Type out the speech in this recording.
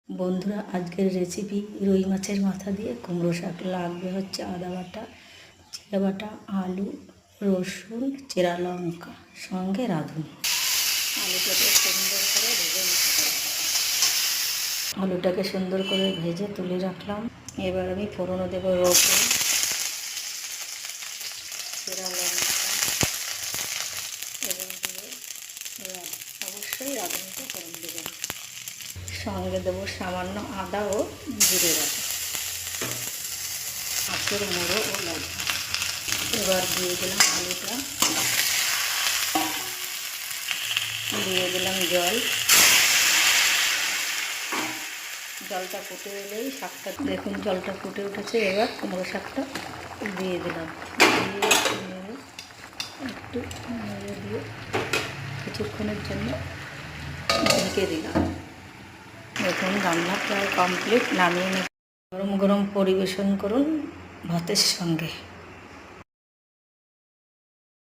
বন্ধুরা, আজকের রেসিপি রুই মাছের মাথা দিয়ে কুমড়ো শাক। লাগবে হচ্ছে আদা বাটা, জিরা বাটা, আলু, রসুন, চেরা লঙ্কা, সঙ্গে রাঁধুনি। আলুটাকে সুন্দর করে ভেজে তুলে রাখলাম। এবার আমি ফোড়নে দেবো রসুন, চেরা লঙ্কা এবং অবশ্যই রাঁধুনিটা ফোড়ন দেবেন। সঙ্গে দেবো সামান্য আদা ও জিরে বাটা, আখের মুড়ো ও লবণ। এবার দিয়ে দিলাম আলুটা, দিয়ে দিলাম জল। জলটা ফুটে এলেই শাকটা দেখুন, জলটা ফুটে উঠেছে। এবার কুমড়ো শাকটা দিয়ে দিলাম, দিয়ে একটু নেড়ে দিয়ে কিছুক্ষণের জন্য ঢেকে দিলাম। দেখুন রান্না প্রায় কমপ্লিট। নামিয়ে গরম গরম পরিবেশন করুন ভাতের সঙ্গে।